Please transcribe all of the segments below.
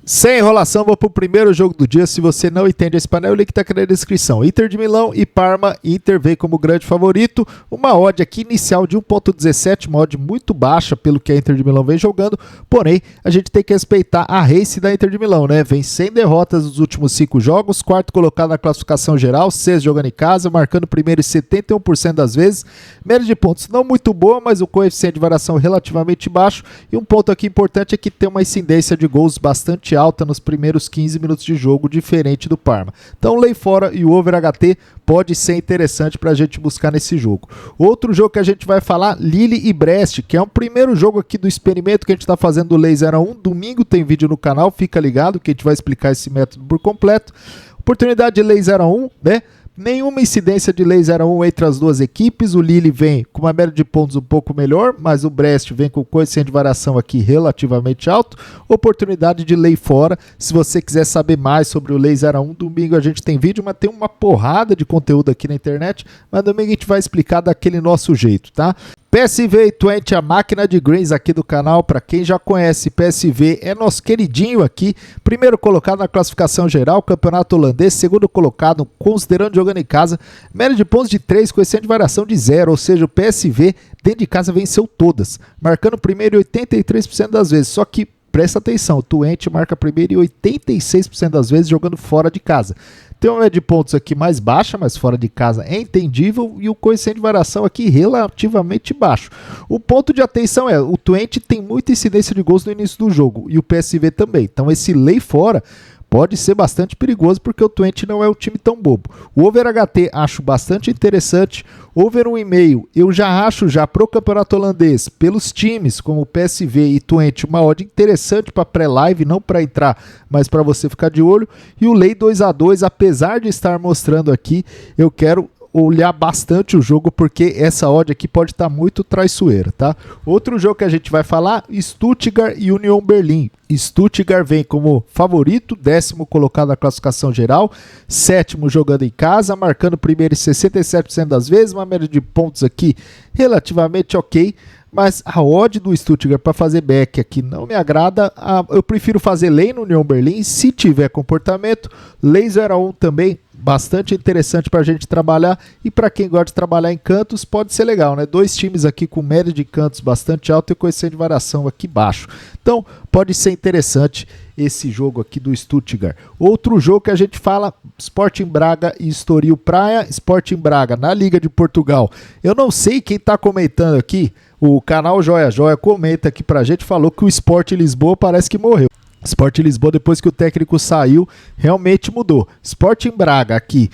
Sem enrolação, vou pro primeiro jogo do dia. Se você não entende esse painel, o link tá aqui na descrição. Inter de Milão e Parma. Inter vem como grande favorito. Uma odd aqui inicial de 1.17, uma odd muito baixa pelo que a Inter de Milão vem jogando. Porém, a gente tem que respeitar a race da Inter de Milão, né? Vem sem derrotas nos últimos 5 jogos, quarto colocado na classificação geral, 6 jogando em casa, marcando primeiro em 71% das vezes. Média de pontos não muito boa, mas o coeficiente de variação relativamente baixo. E um ponto aqui importante é que tem uma incidência de gols bastante alta nos primeiros 15 minutos de jogo, diferente do Parma. Então, lei fora e o over HT pode ser interessante para a gente buscar nesse jogo. Outro jogo que a gente vai falar, Lille e Brest, que é um primeiro jogo aqui do experimento que a gente está fazendo do Lei 01. Domingo tem vídeo no canal, fica ligado que a gente vai explicar esse método por completo. Oportunidade de Lei 01, né? Nenhuma incidência de Lei 01 entre as duas equipes. O Lille vem com uma média de pontos um pouco melhor, mas o Brest vem com coeficiente de variação aqui relativamente alto. Oportunidade de lei fora. Se você quiser saber mais sobre o Lei 01, domingo a gente tem vídeo, mas tem uma porrada de conteúdo aqui na internet. Mas domingo a gente vai explicar daquele nosso jeito, tá? PSV e Twente, a máquina de greens aqui do canal. Para quem já conhece, PSV é nosso queridinho aqui. Primeiro colocado na classificação geral, campeonato holandês. Segundo colocado, considerando jogando em casa. Média de pontos de 3, coeficiente de variação de 0. Ou seja, o PSV dentro de casa venceu todas, marcando primeiro em 83% das vezes. Só que presta atenção, o Twente marca primeiro em 86% das vezes jogando fora de casa. Tem uma média de pontos aqui mais baixa, mas fora de casa é entendível, e o coeficiente de variação aqui relativamente baixo. O ponto de atenção é, o Twente tem muita incidência de gols no início do jogo, e o PSV também. Então esse lei fora pode ser bastante perigoso, porque o Twente não é um time tão bobo. O over HT acho bastante interessante. Over 1,5 eu já acho pro campeonato holandês, pelos times como o PSV e Twente, uma odd interessante para pré-live, não para entrar, mas para você ficar de olho. E o Lei 2-2, apesar de estar mostrando aqui, eu quero olhar bastante o jogo, porque essa odd aqui pode estar muito traiçoeira, tá? Outro jogo que a gente vai falar, Stuttgart e Union Berlin. Stuttgart vem como favorito, 10º colocado na classificação geral, 7º jogando em casa, marcando primeiro em 67% das vezes, uma média de pontos aqui relativamente ok, mas a odd do Stuttgart para fazer back aqui não me agrada. Eu prefiro fazer lei no Union Berlin, se tiver comportamento. Lei 01 também, bastante interessante para a gente trabalhar, e para quem gosta de trabalhar em cantos pode ser legal, né? Dois times aqui com média de cantos bastante alta e coeficiente de variação aqui baixo. Então pode ser interessante esse jogo aqui do Stuttgart. Outro jogo que a gente fala, Sporting Braga e Estoril Praia. Sporting Braga na Liga de Portugal. Eu não sei quem está comentando aqui, o canal Joia Joia comenta aqui pra gente, falou que o Sport Lisboa parece que morreu. Sport Lisboa, depois que o técnico saiu, realmente mudou. Sporting Braga aqui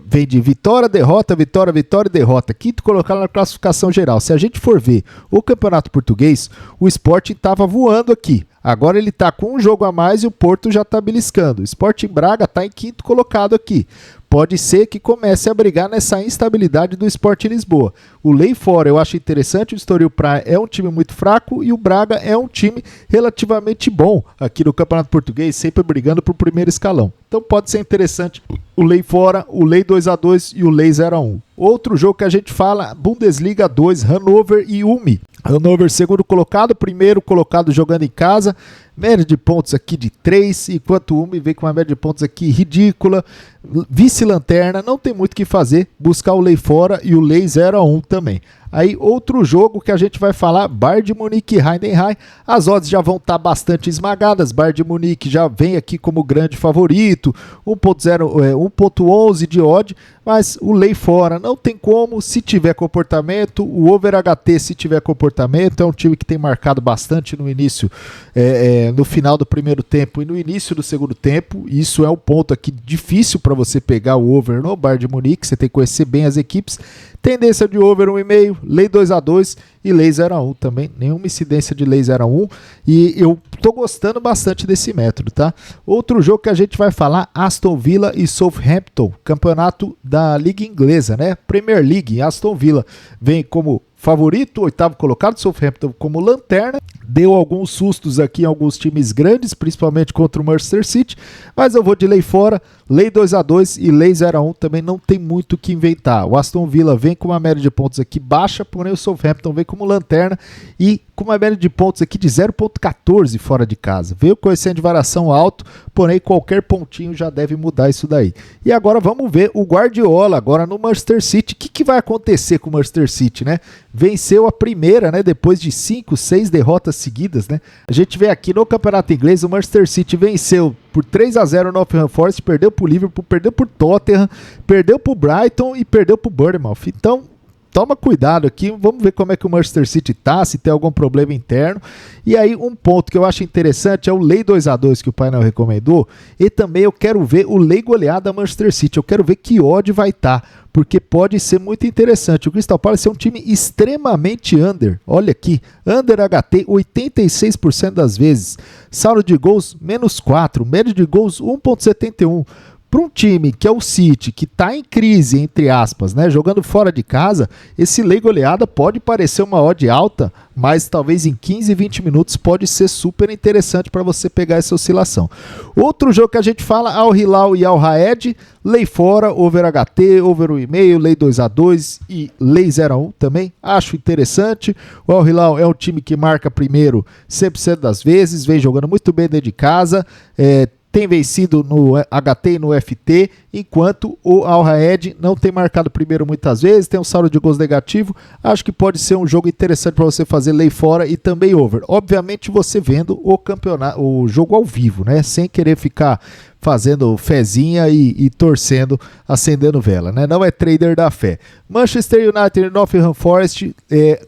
vem de vitória, derrota, vitória, vitória e derrota. Quinto colocado na classificação geral. Se a gente for ver o campeonato português, o Sporting estava voando aqui. Agora ele está com um jogo a mais e o Porto já está beliscando. O Sporting Braga está em quinto colocado aqui. Pode ser que comece a brigar nessa instabilidade do Sport Lisboa. O lei fora eu acho interessante, o Estoril Praia é um time muito fraco e o Braga é um time relativamente bom aqui no Campeonato Português, sempre brigando para o primeiro escalão. Então pode ser interessante o lei fora, o lei 2-2 e o lei 0-1. Outro jogo que a gente fala, Bundesliga 2, Hannover e Ulm. Hannover segundo colocado, primeiro colocado jogando em casa, média de pontos aqui de 3, enquanto o Ulm vem com uma média de pontos aqui ridícula, vice-lanterna, não tem muito o que fazer, buscar o lei fora e o lei 0-1 também. Aí outro jogo que a gente vai falar, Bayern de Munique e Heidenheim, as odds já vão estar bastante esmagadas, Bayern de Munique já vem aqui como grande favorito, 1.11 de odd, mas o lei fora não tem como, se tiver comportamento, o over HT se tiver comportamento, é um time que tem marcado bastante no início, no final do primeiro tempo e no início do segundo tempo, isso é um ponto aqui difícil para você pegar o over no Bayern de Munique, você tem que conhecer bem as equipes. Tendência de over 1,5, lei 2-2 e lei 0-1 também, nenhuma incidência de lei 0-1, e eu tô gostando bastante desse método, tá? Outro jogo que a gente vai falar, Aston Villa e Southampton, campeonato da Liga Inglesa, né? Premier League, Aston Villa vem como favorito, 8º colocado, Southampton como lanterna, deu alguns sustos aqui em alguns times grandes, principalmente contra o Manchester City, mas eu vou de lei fora, lei 2-2 e lei 0-1 também não tem muito o que inventar. O Aston Villa vem com uma média de pontos aqui baixa, porém o Southampton vem como lanterna e com uma média de pontos aqui de 0,14 fora de casa. Veio com coeficiente de variação alto, porém qualquer pontinho já deve mudar isso daí. E agora vamos ver o Guardiola agora no Manchester City. O que vai acontecer com o Manchester City, né? Venceu a primeira, né? Depois de 5, 6 derrotas seguidas, né? A gente vê aqui no Campeonato Inglês, o Manchester City venceu por 3-0 o Nottingham Forest, perdeu pro Liverpool, perdeu pro Tottenham, perdeu pro Brighton e perdeu pro Bournemouth. Então, toma cuidado aqui, vamos ver como é que o Manchester City tá, se tem algum problema interno. E aí um ponto que eu acho interessante é o lei 2-2 que o painel recomendou, e também eu quero ver o lei goleada Manchester City, eu quero ver que odd vai estar, porque pode ser muito interessante. O Crystal Palace é um time extremamente under, olha aqui, under HT 86% das vezes, saldo de gols -4, média de gols 1,71. Para um time que é o City, que está em crise, entre aspas, né, jogando fora de casa, esse lei goleada pode parecer uma odd alta, mas talvez em 15, 20 minutos pode ser super interessante para você pegar essa oscilação. Outro jogo que a gente fala, Al Hilal e Al Raed, lei fora, over HT, over 1,5, lei 2-2 e lei 0-1 também, acho interessante. O Al Hilal é um time que marca primeiro 100% das vezes, vem jogando muito bem dentro de casa, tem vencido no HT e no FT, enquanto o Al Raed não tem marcado primeiro muitas vezes, tem um saldo de gols negativo. Acho que pode ser um jogo interessante para você fazer lei fora e também over. Obviamente você vendo o jogo ao vivo, né? Sem querer ficar fazendo fezinha e torcendo, acendendo vela, né? Não é trader da fé. Manchester United e Nottingham Forest,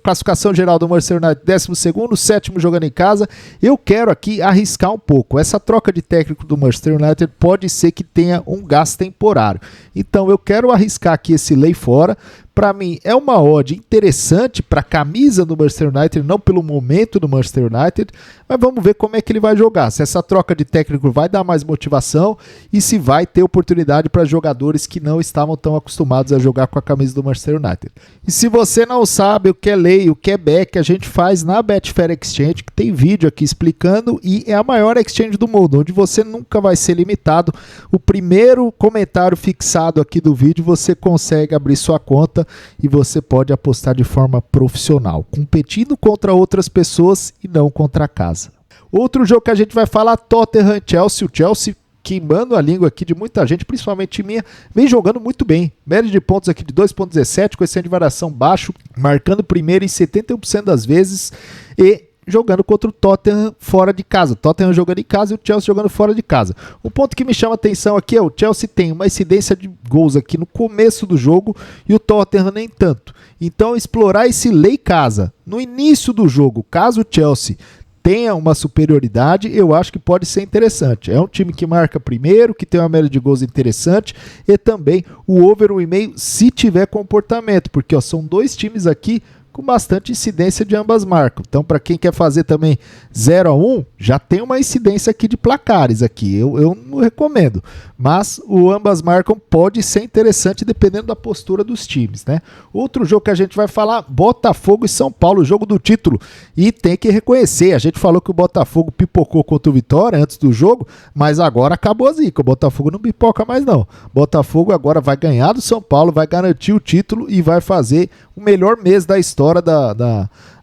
classificação geral do Manchester United 12º, 7º jogando em casa. Eu quero aqui arriscar um pouco. Essa troca de técnico do Manchester United pode ser que tenha um gasto temporário. Então eu quero arriscar aqui esse lei fora. Para mim é uma odd interessante para a camisa do Manchester United, não pelo momento do Manchester United, mas vamos ver como é que ele vai jogar, se essa troca de técnico vai dar mais motivação e se vai ter oportunidade para jogadores que não estavam tão acostumados a jogar com a camisa do Manchester United. E se você não sabe o que é lei, o que é back, a gente faz na Betfair Exchange, que tem vídeo aqui explicando, e é a maior exchange do mundo, onde você nunca vai ser limitado. O primeiro comentário fixado aqui do vídeo, você consegue abrir sua conta e você pode apostar de forma profissional, competindo contra outras pessoas e não contra a casa. Outro jogo que a gente vai falar, Tottenham Chelsea. O Chelsea queimando a língua aqui de muita gente, principalmente minha, vem jogando muito bem. Média de pontos aqui de 2,17, coeficiente de variação baixo, marcando primeiro em 71% das vezes e jogando contra o Tottenham fora de casa. Tottenham jogando em casa e o Chelsea jogando fora de casa. Um ponto que me chama a atenção aqui é o Chelsea tem uma incidência de gols aqui no começo do jogo e o Tottenham nem tanto. Então explorar esse lei casa no início do jogo, caso o Chelsea tenha uma superioridade, eu acho que pode ser interessante. É um time que marca primeiro, que tem uma média de gols interessante e também o over 1,5 se tiver comportamento, porque são dois times aqui com bastante incidência de ambas marcas. Então, para quem quer fazer também 0-1, já tem uma incidência aqui de placares aqui. Eu não recomendo. Mas o ambas marcam pode ser interessante dependendo da postura dos times, né? Outro jogo que a gente vai falar, Botafogo e São Paulo, jogo do título. E tem que reconhecer, a gente falou que o Botafogo pipocou contra o Vitória antes do jogo, mas agora acabou a zica. O Botafogo não pipoca mais não. Botafogo agora vai ganhar do São Paulo, vai garantir o título e vai fazer o melhor mês da história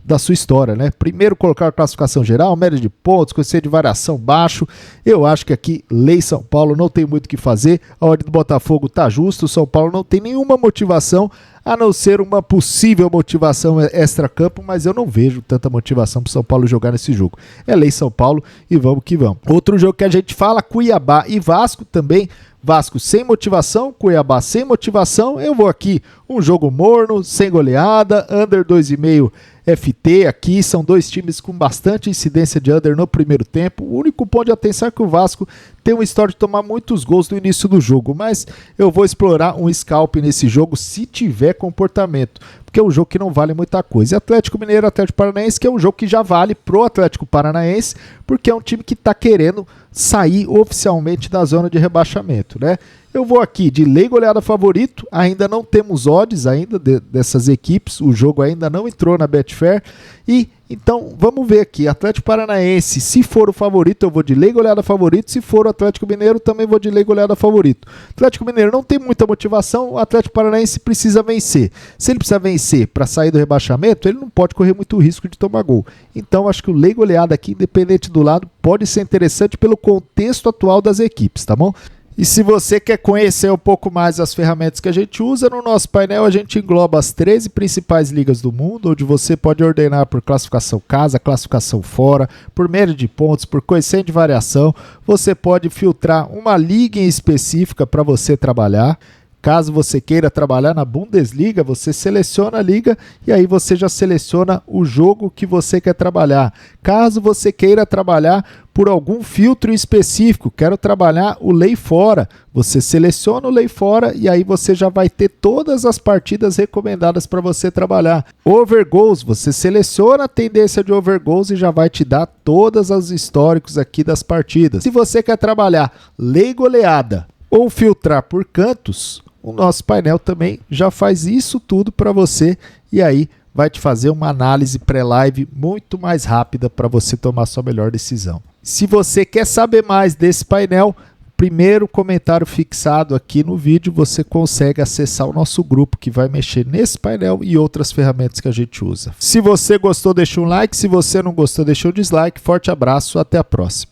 da sua história, né? Primeiro colocar a classificação geral, média de pontos, coeficiente de variação baixo. Eu acho que aqui, lei São Paulo, não tem muito o que fazer. A ordem do Botafogo tá justo, o São Paulo não tem nenhuma motivação, a não ser uma possível motivação extra-campo, mas eu não vejo tanta motivação para o São Paulo jogar nesse jogo. É lei São Paulo e vamos que vamos. Outro jogo que a gente fala, Cuiabá e Vasco também. Vasco sem motivação, Cuiabá sem motivação. Eu vou aqui, um jogo morno, sem goleada, under 2,5 FT aqui. São dois times com bastante incidência de under no primeiro tempo. O único ponto de atenção é que o Vasco tem uma história de tomar muitos gols no início do jogo, mas eu vou explorar um scalp nesse jogo se tiver comportamento. porque é um jogo que não vale muita coisa. E Atlético Mineiro e Atlético Paranaense, que é um jogo que já vale pro Atlético Paranaense, porque é um time que está querendo sair oficialmente da zona de rebaixamento, né? Eu vou aqui de lei goleada favorito, ainda não temos odds ainda dessas equipes, o jogo ainda não entrou na Betfair, e então vamos ver aqui, Atlético Paranaense, se for o favorito eu vou de lei goleada favorito, se for o Atlético Mineiro também vou de lei goleada favorito. Atlético Mineiro não tem muita motivação, o Atlético Paranaense precisa vencer, se ele precisa vencer para sair do rebaixamento, ele não pode correr muito risco de tomar gol, então acho que o lei goleada aqui, independente do lado, pode ser interessante pelo contexto atual das equipes, tá bom? E se você quer conhecer um pouco mais as ferramentas que a gente usa, no nosso painel a gente engloba as 13 principais ligas do mundo, onde você pode ordenar por classificação casa, classificação fora, por média de pontos, por coeficiente de variação. Você pode filtrar uma liga em específica para você trabalhar. Caso você queira trabalhar na Bundesliga, você seleciona a liga e aí você já seleciona o jogo que você quer trabalhar. Caso você queira trabalhar por algum filtro específico, quero trabalhar o lei fora, você seleciona o lei fora e aí você já vai ter todas as partidas recomendadas para você trabalhar. Over goals, você seleciona a tendência de over goals e já vai te dar todas as históricos aqui das partidas. Se você quer trabalhar lei goleada ou filtrar por cantos, o nosso painel também já faz isso tudo para você e aí vai te fazer uma análise pré-live muito mais rápida para você tomar sua melhor decisão. Se você quer saber mais desse painel, primeiro comentário fixado aqui no vídeo, você consegue acessar o nosso grupo que vai mexer nesse painel e outras ferramentas que a gente usa. Se você gostou, deixa um like. Se você não gostou, deixa um dislike. Forte abraço, até a próxima.